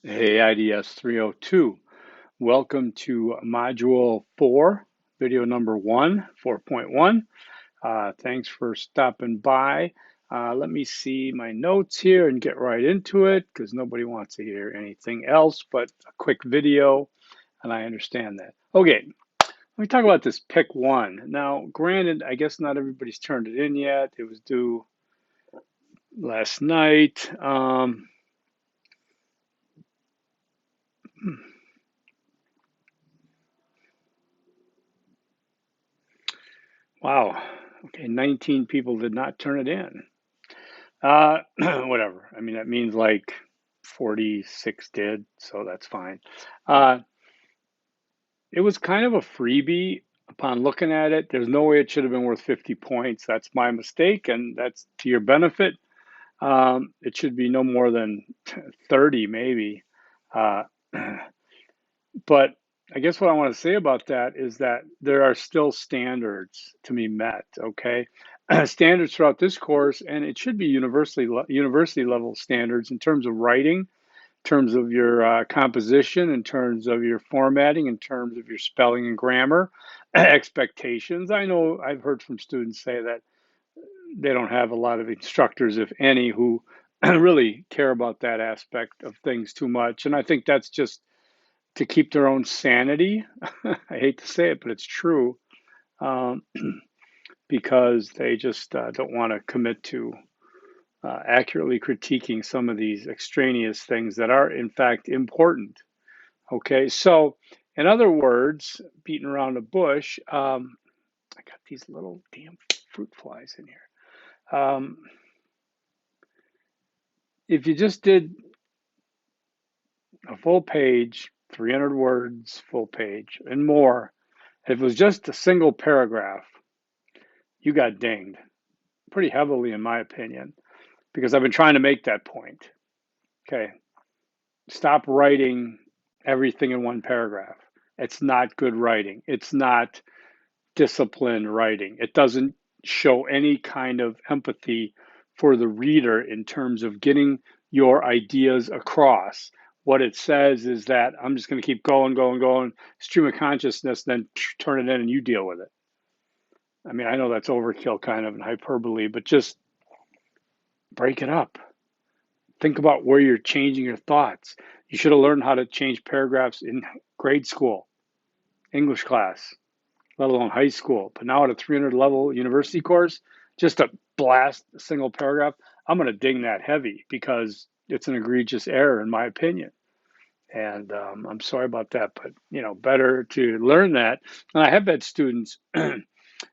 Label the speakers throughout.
Speaker 1: Hey, IDS 302. Welcome to Module 4, video number 1, 4.1. Thanks for stopping by. Let me see my notes here and get right into it because nobody wants to hear anything else but a quick video, and I understand that. Okay, let me talk about this pick one. Now, granted, I guess not everybody's turned it in yet. It was due last night. Wow. Okay, 19 people did not turn it in. Whatever. I mean, that means like 46 did, so that's fine. Uh, it was kind of a freebie upon looking at it. There's no way it should have been worth 50 points. That's my mistake, and that's to your benefit. It should be no more than 30, maybe. Uh, but I guess what I want to say about that is that there are still standards to be met, okay? Standards throughout this course, and it should be university level standards in terms of writing, in terms of your composition, in terms of your formatting, in terms of your spelling and grammar, expectations. I know I've heard from students say that they don't have a lot of instructors, if any, who really care about that aspect of things too much. And I think that's just to keep their own sanity. I hate to say it, but it's true, um, because they just don't want to commit to accurately critiquing some of these extraneous things that are, in fact, important. Okay, so in other words, beating around the bush, I got these little damn fruit flies in here. If you just did a full page, 300 words, full page, and more, if it was just a single paragraph, you got dinged pretty heavily, in my opinion, because I've been trying to make that point. Okay, stop writing everything in one paragraph. It's not good writing. It's not disciplined writing. It doesn't show any kind of empathy for the reader in terms of getting your ideas across. What it says is that I'm just going to keep going, stream of consciousness, then turn it in and you deal with it. I mean, I know that's overkill kind of and hyperbole, but just break it up. Think about where you're changing your thoughts. You should have learned how to change paragraphs in grade school, English class, let alone high school. But now at a 300 level university course, just to blast a single paragraph, I'm going to ding that heavy because it's an egregious error in my opinion. And I'm sorry about that, but better to learn that. And I have had students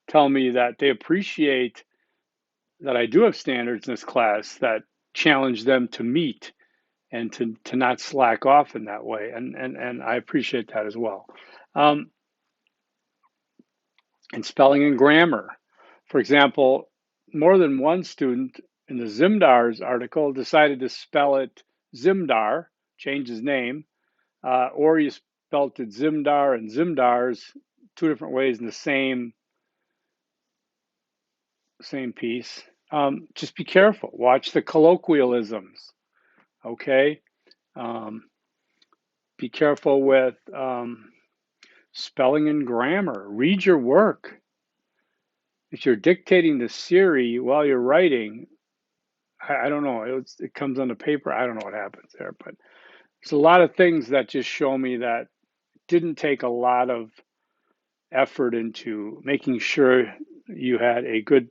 Speaker 1: tell me that they appreciate that I do have standards in this class that challenge them to meet and to not slack off in that way. And I appreciate that as well. Um, and spelling and grammar. For example, more than one student in the Zimdar's article decided to spell it Zimdar, change his name, or you spelled it Zimdar and Zimdar's two different ways in the same piece. Just be careful. Watch the colloquialisms. Okay. Um, be careful with spelling and grammar. Read your work. If you're dictating to Siri while you're writing, I don't know. It comes on the paper. I don't know what happens there, but there's a lot of things that just show me that didn't take a lot of effort into making sure you had a good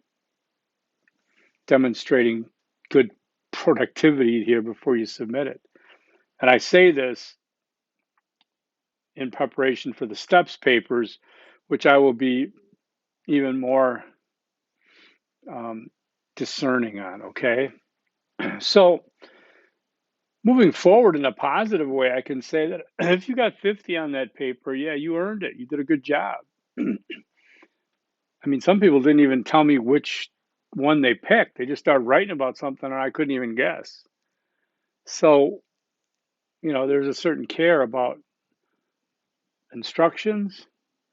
Speaker 1: demonstrating good productivity here before you submit it. And I say this in preparation for the STEPS papers, which I will be even more um, discerning on, okay? So moving forward in a positive way, I can say that if you got 50 on that paper, yeah, you earned it. You did a good job. I mean, some people didn't even tell me which one they picked. They just started writing about something and I couldn't even guess. So, there's a certain care about instructions,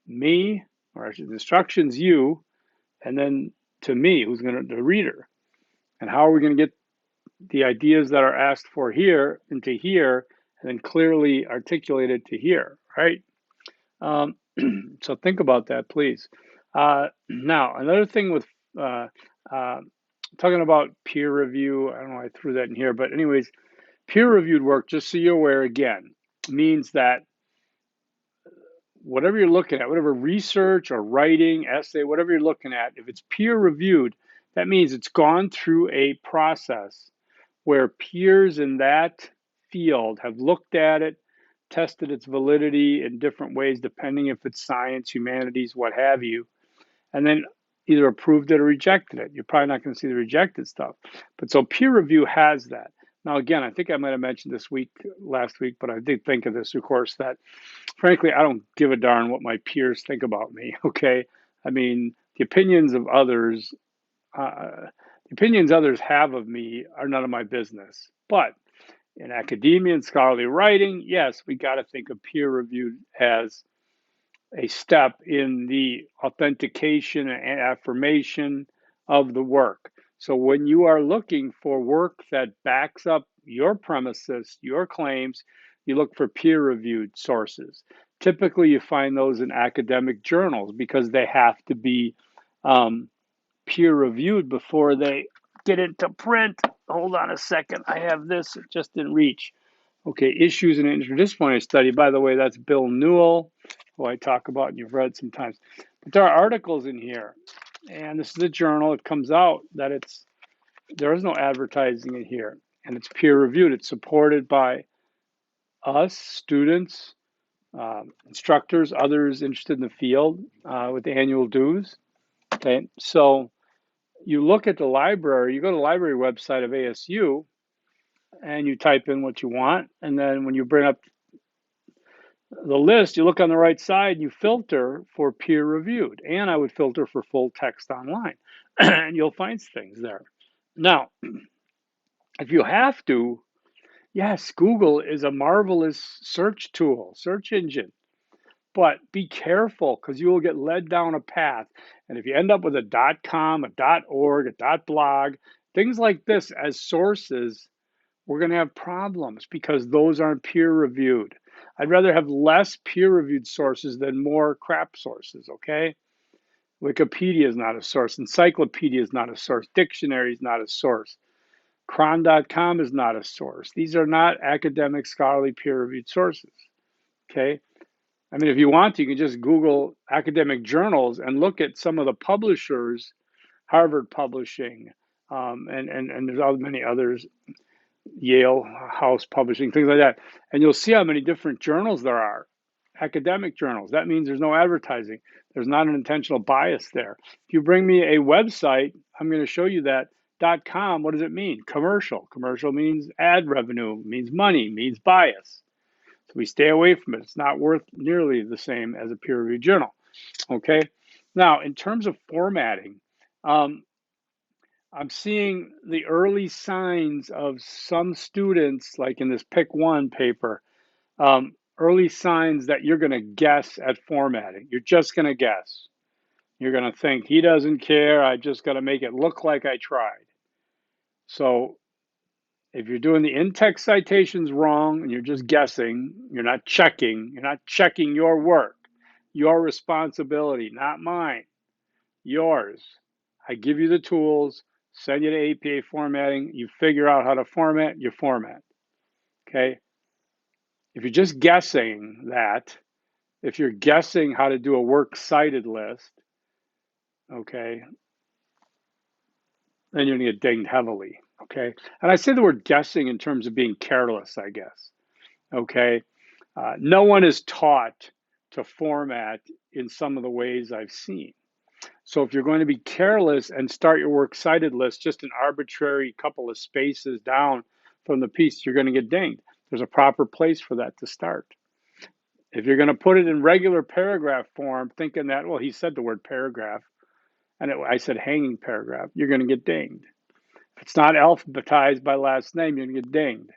Speaker 1: me, or instructions, you, and then to me, the reader. And how are we going to get the ideas that are asked for here into here and then clearly articulate it to here, right? So think about that, please. Now, another thing with uh, uh, talking about peer review, I don't know why I threw that in here, but anyways, peer reviewed work, just so you're aware again, means that whatever you're looking at, whatever research or writing, essay, whatever you're looking at, if it's peer reviewed, that means it's gone through a process where peers in that field have looked at it, tested its validity in different ways, depending if it's science, humanities, what have you, and then either approved it or rejected it. You're probably not going to see the rejected stuff. But so peer review has that. Now, again, I think I might have mentioned this last week, but I did think of this, of course, that frankly, I don't give a darn what my peers think about me. Okay. I mean, the opinions others have of me are none of my business. But in academia and scholarly writing, yes, we got to think of peer reviewed as a step in the authentication and affirmation of the work. So when you are looking for work that backs up your premises, your claims, you look for peer reviewed sources. Typically, you find those in academic journals because they have to be um, peer reviewed before they get into print. Hold on a second. I have this, it just didn't reach. Okay, issues in an interdisciplinary study. By the way, that's Bill Newell, who I talk about and you've read sometimes. But there are articles in here, and this is a journal. It comes out that there is no advertising in here, and it's peer reviewed. It's supported by us, students, instructors, others interested in the field with the annual dues. Okay, so you look at the library, you go to the library website of ASU, and you type in what you want, and then when you bring up the list, you look on the right side and you filter for peer reviewed. And I would filter for full text online, and you'll find things there. Now, if you have to, yes, Google is a marvelous search tool, search engine. But be careful because you will get led down a path. And if you end up with a .com, a .org, a .blog, things like this as sources, we're going to have problems because those aren't peer reviewed. I'd rather have less peer reviewed sources than more crap sources, okay? Wikipedia is not a source. Encyclopedia is not a source. Dictionary is not a source. Cron.com is not a source. These are not academic, scholarly, peer reviewed sources, okay? I mean, if you want to, you can just Google academic journals and look at some of the publishers, Harvard Publishing, and there's many others, Yale House Publishing, things like that. And you'll see how many different journals there are, academic journals. That means there's no advertising. There's not an intentional bias there. If you bring me a website, I'm going to show you that. .com, what does it mean? Commercial. Commercial means ad revenue, means money, means bias. So we stay away from it. It's not worth nearly the same as a peer-reviewed journal. Okay. Now, in terms of formatting, um, I'm seeing the early signs of some students, like in this Pick One paper, early signs that you're going to guess at formatting. You're just going to guess. You're going to think, he doesn't care. I just got to make it look like I tried. So if you're doing the in-text citations wrong and you're just guessing, you're not checking your work, your responsibility, not mine, yours. I give you the tools, send you to APA formatting, you figure out how to format, you format. Okay? If you're just guessing that, if you're guessing how to do a works cited list, okay, then you're gonna get dinged heavily. Okay? And I say the word guessing in terms of being careless, I guess. Okay? No one is taught to format in some of the ways I've seen. So if you're going to be careless and start your works cited list just an arbitrary couple of spaces down from the piece, you're going to get dinged. There's a proper place for that to start. If you're going to put it in regular paragraph form, thinking that, well, he said the word paragraph, and I said hanging paragraph, you're going to get dinged. If it's not alphabetized by last name, you're going to get dinged.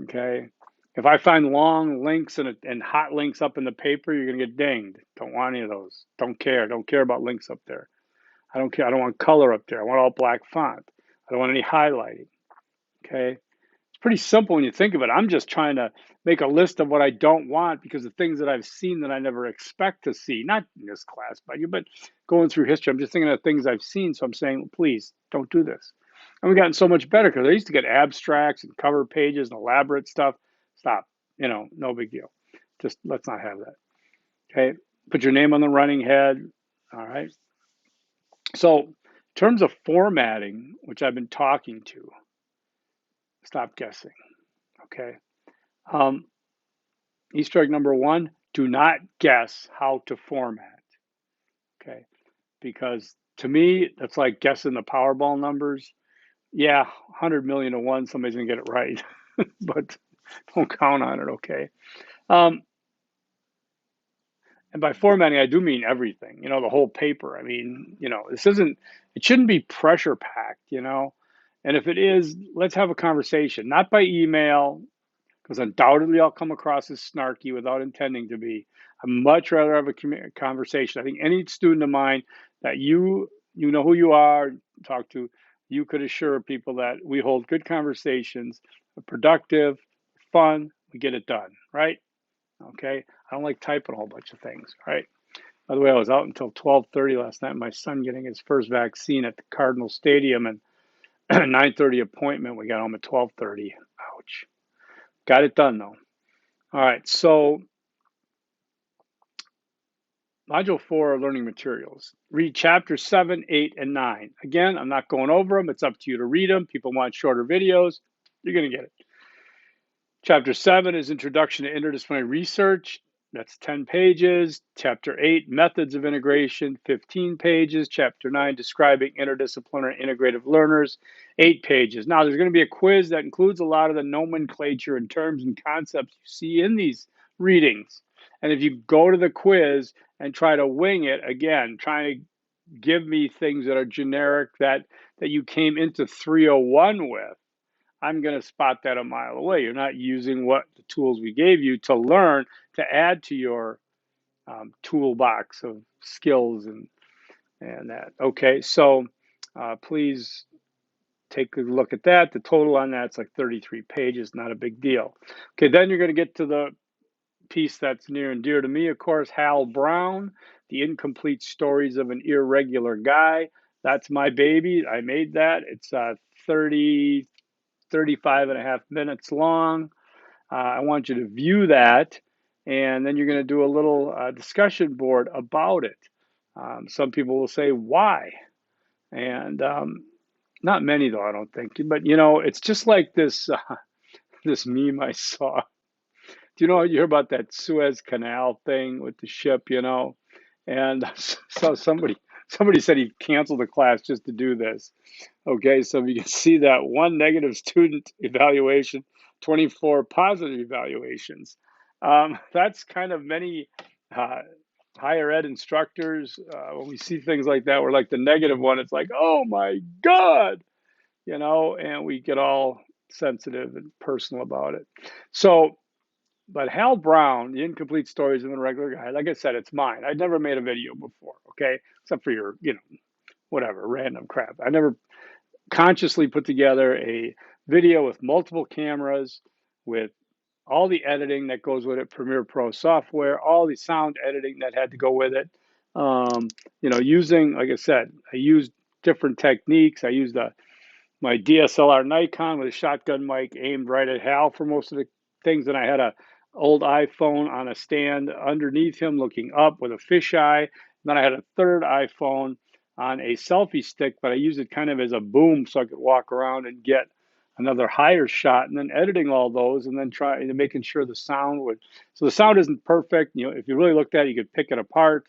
Speaker 1: Okay? If I find long links and hot links up in the paper, you're going to get dinged. Don't want any of those. Don't care. Don't care about links up there. I don't care. I don't want color up there. I want all black font. I don't want any highlighting. Okay? It's pretty simple when you think of it. I'm just trying to make a list of what I don't want because of things that I've seen that I never expect to see. Not in this class, but going through history, I'm just thinking of things I've seen. So I'm saying, please don't do this. And we've gotten so much better because I used to get abstracts and cover pages and elaborate stuff. Stop. No big deal. Just let's not have that. Okay. Put your name on the running head. All right. So, in terms of formatting, which I've been talking to, stop guessing. Okay. Um, Easter egg number one, do not guess how to format. Okay. Because to me, that's like guessing the Powerball numbers. Yeah, 100 million to one, somebody's going to get it right, but don't count on it. Okay. Um, and by formatting, I do mean everything, the whole paper. I mean, it shouldn't be pressure packed. And if it is, let's have a conversation, not by email, because undoubtedly I'll come across as snarky without intending to be. I'd much rather have a conversation. I think any student of mine that you know who you are, talk to, you could assure people that we hold good conversations, productive, fun, we get it done, right? Okay. I don't like typing a whole bunch of things, right? By the way, I was out until 12:30 last night. My son getting his first vaccine at the Cardinal Stadium, and 9:30 appointment. We got home at 12:30. Ouch. Got it done though. All right. So Module 4 are learning materials. Read chapter 7, 8, and 9. Again, I'm not going over them. It's up to you to read them. People want shorter videos. You're going to get it. Chapter 7 is Introduction to Interdisciplinary Research. That's 10 pages. Chapter 8, Methods of Integration, 15 pages. Chapter 9, Describing Interdisciplinary Integrative Learners, 8 pages. Now, there's going to be a quiz that includes a lot of the nomenclature and terms and concepts you see in these readings. And if you go to the quiz and try to wing it, again, trying to give me things that are generic that you came into 301 with, I'm going to spot that a mile away. You're not using what the tools we gave you to learn to add to your toolbox of skills and that. Okay, so please take a look at that. The total on that's like 33 pages, not a big deal. Okay, then you're going to get to the piece that's near and dear to me, of course, Hal Brown, The Incomplete Stories of an Irregular Guy. That's my baby. I made that. It's 35 and a half minutes long. I want you to view that, and then you're going to do a little discussion board about it. Some people will say, why? And not many, though, I don't think. But, it's just like this meme I saw. Do you hear about that Suez Canal thing with the ship? And so somebody said he canceled the class just to do this. Okay, so you can see that one negative student evaluation, 24 positive evaluations. That's kind of many uh, higher ed instructors. When we see things like that, we're like the negative one. It's like, oh my God, and we get all sensitive and personal about it. So, but Hal Brown, The Incomplete Stories of the Regular Guy, like I said, it's mine. I'd never made a video before, okay? Except for your, whatever, random crap. I never consciously put together a video with multiple cameras, with all the editing that goes with it, Premiere Pro software, all the sound editing that had to go with it. Using, like I said, I used different techniques. I used my DSLR Nikon with a shotgun mic aimed right at Hal for most of the things. And I had a old iPhone on a stand underneath him looking up with a fisheye. Then I had a third iPhone on a selfie stick, but I used it kind of as a boom so I could walk around and get another higher shot, and then editing all those and then trying to making sure the sound would. So the sound isn't perfect. If you really looked at it, you could pick it apart,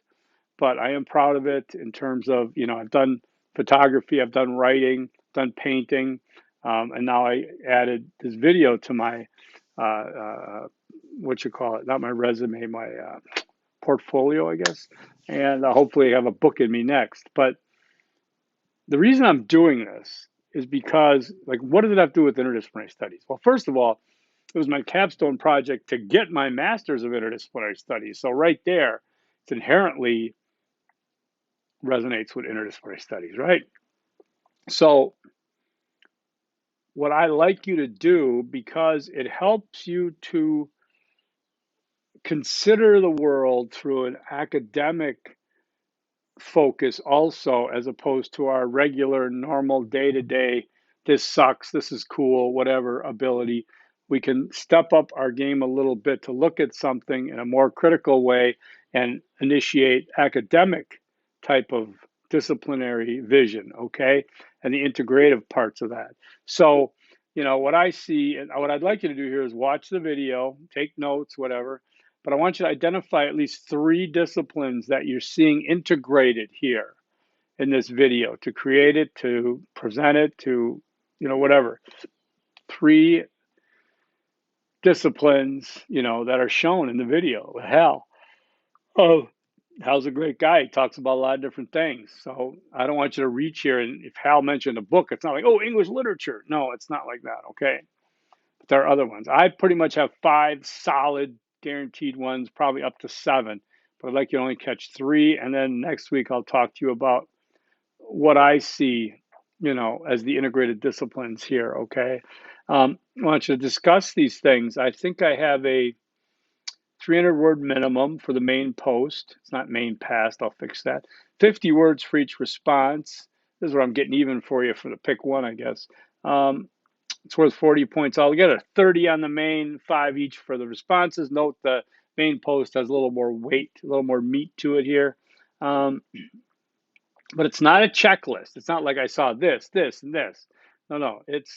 Speaker 1: but I am proud of it in terms of, I've done photography, I've done writing, done painting, and now I added this video to my, what you call it, not my resume, my portfolio, I guess, and hopefully have a book in me next. But the reason I'm doing this is because, like, what does it have to do with interdisciplinary studies? Well, first of all, it was my capstone project to get my master's of interdisciplinary studies. So right there, it inherently resonates with interdisciplinary studies, right? So what I like you to do, because it helps you to consider the world through an academic focus also, as opposed to our regular normal day to day, this sucks, this is cool, whatever ability. We can step up our game a little bit to look at something in a more critical way and initiate academic type of disciplinary vision, okay? And the integrative parts of that. So, what I see and what I'd like you to do here is watch the video, take notes, whatever, but I want you to identify at least 3 disciplines that you're seeing integrated here in this video, to create it, to present it, to, whatever. 3 disciplines, that are shown in the video. Hell, oh, Hal's a great guy. He talks about a lot of different things. So I don't want you to reach here and if Hal mentioned a book, it's not like, oh, English literature. No, it's not like that. Okay. There are other ones. I pretty much have 5 solid guaranteed ones, probably up to 7, but I'd like you to only catch 3. And then next week, I'll talk to you about what I see, as the integrated disciplines here. Okay. I want you to discuss these things. I think I have a 300-word minimum for the main post. It's not main past. I'll fix that. 50 words for each response. This is where I'm getting even for you for the pick one, I guess. It's worth 40 points altogether. 30 on the main, 5 each for the responses. Note the main post has a little more weight, a little more meat to it here. But it's not a checklist. It's not like I saw this, this, and this. No. It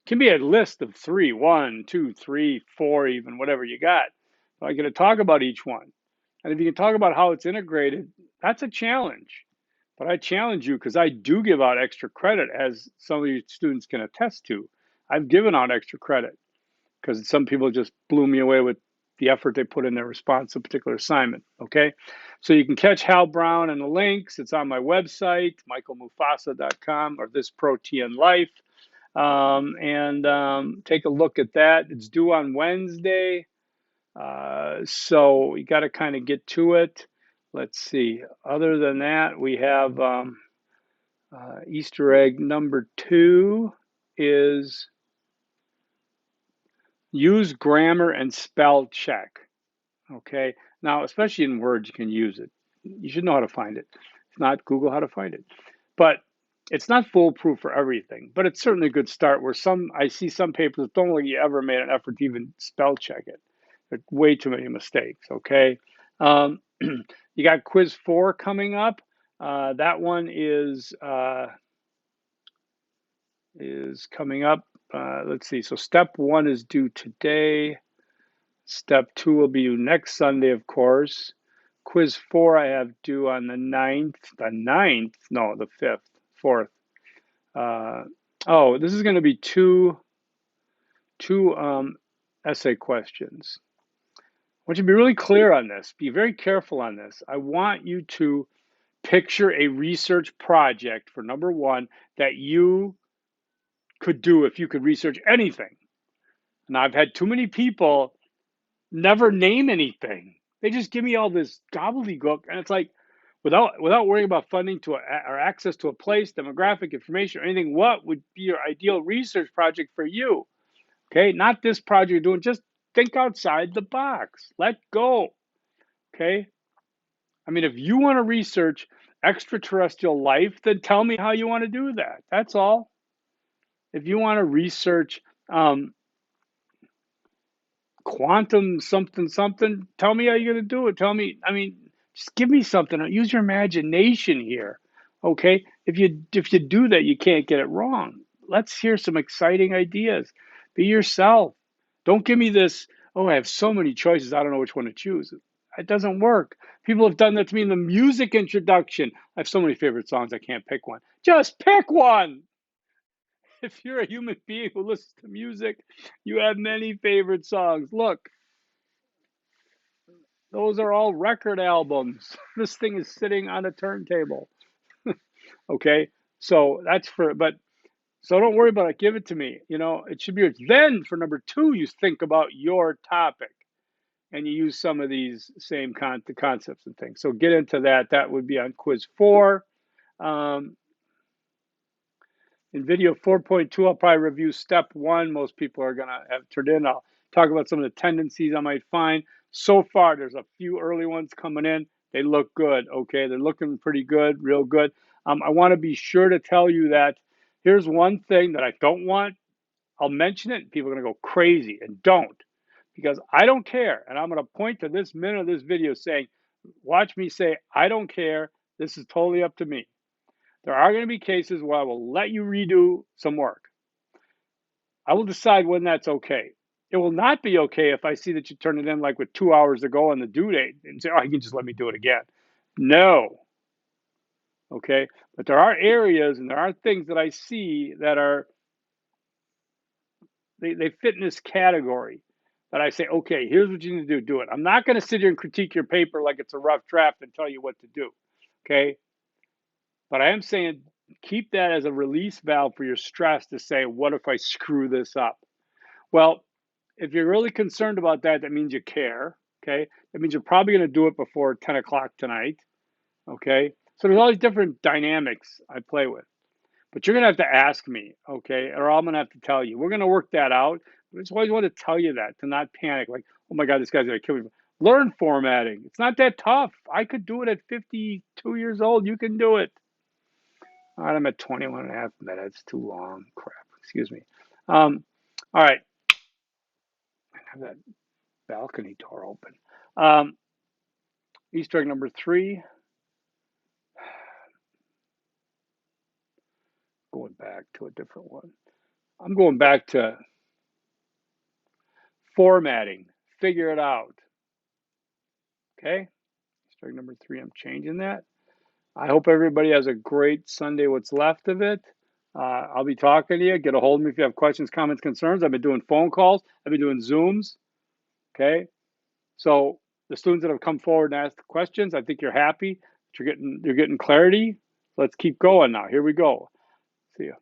Speaker 1: can be a list of 3, 1, 2, 3, 4, even whatever you got. I'm going to talk about each one. And if you can talk about how it's integrated, that's a challenge. But I challenge you, because I do give out extra credit, as some of you students can attest to. I've given out extra credit because some people just blew me away with the effort they put in their response to a particular assignment, okay? So you can catch Hal Brown in the links. It's on my website, michaelmufasa.com, or This Protein Life. Take a look at that. It's due on Wednesday. So you got to kind of get to it. Let's see. Other than that, we have Easter egg number 2 is use grammar and spell check. Okay. Now, especially in Word, you can use it. You should know how to find it. If not, Google how to find it. But it's not foolproof for everything. But it's certainly a good start. Where I see some papers don't look like you ever made an effort to even spell check it. There are way too many mistakes. Okay. You got quiz 4 coming up. That one is coming up. Let's see. So step 1 is due today. Step 2 will be due next Sunday, of course. Quiz 4 I have due on the 9th. The 9th? No, the 5th, 4th. This is going to be two essay questions. I want you to be really clear on this. Be very careful on this. I want you to picture a research project for number 1 that you could do if you could research anything. Now, I've had too many people never name anything. They just give me all this gobbledygook, and it's like, without worrying about funding or access to a place, demographic information, or anything, what would be your ideal research project for you? Okay, not this project you're doing. Just think outside the box. Let go. Okay, I mean, if you want to research extraterrestrial life, then tell me how you want to do that. That's all. If you want to research quantum something, tell me how you're going to do it. Just give me something. Use your imagination here. Okay? If you do that, you can't get it wrong. Let's hear some exciting ideas. Be yourself. Don't give me this, oh, I have so many choices, I don't know which one to choose. It doesn't work. People have done that to me in the music introduction. I have so many favorite songs, I can't pick one. Just pick one. If you're a human being who listens to music, you have many favorite songs. Look, those are all record albums. This thing is sitting on a turntable. Okay, so so don't worry about it. Give it to me. It should be yours. Then for number 2, you think about your topic and you use some of these same concepts and things. So get into that. That would be on quiz 4. In video 4.2, I'll probably review step 1. Most people are going to have turned in. I'll talk about some of the tendencies I might find. So far, there's a few early ones coming in. They look good, okay? They're looking pretty good, real good. I want to be sure to tell you that here's one thing that I don't want. I'll mention it, and people are going to go crazy, and don't. Because I don't care, and I'm going to point to this minute of this video saying, watch me say, I don't care. This is totally up to me. There are going to be cases where I will let you redo some work. I will decide when that's okay. It will not be okay if I see that you turn it in like with 2 hours to go on the due date and say, oh, you can just let me do it again. No. Okay. But there are areas and there are things that I see that are, they fit in this category that I say, okay, here's what you need to do it. I'm not going to sit here and critique your paper like it's a rough draft and tell you what to do. Okay. But I am saying keep that as a release valve for your stress to say, what if I screw this up? Well, if you're really concerned about that, that means you care. Okay. That means you're probably going to do it before 10 o'clock tonight. Okay. So there's all these different dynamics I play with. But you're going to have to ask me, okay, or I'm going to have to tell you. We're going to work that out. I just always want to tell you that, to not panic, like, oh my God, this guy's going to kill me. Learn formatting. It's not that tough. I could do it at 52 years old. You can do it. All right, I'm at 21 and a half minutes. Too long. Crap. Excuse me. All right. I have that balcony door open. Easter egg number 3. Going back to a different one. I'm going back to formatting. Figure it out. Okay. Easter egg number 3. I'm changing that. I hope everybody has a great Sunday, what's left of it. I'll be talking to you. Get a hold of me if you have questions, comments, concerns. I've been doing phone calls. I've been doing Zooms. Okay. So the students that have come forward and asked questions, I think you're happy. You're getting clarity. Let's keep going now. Here we go. See you.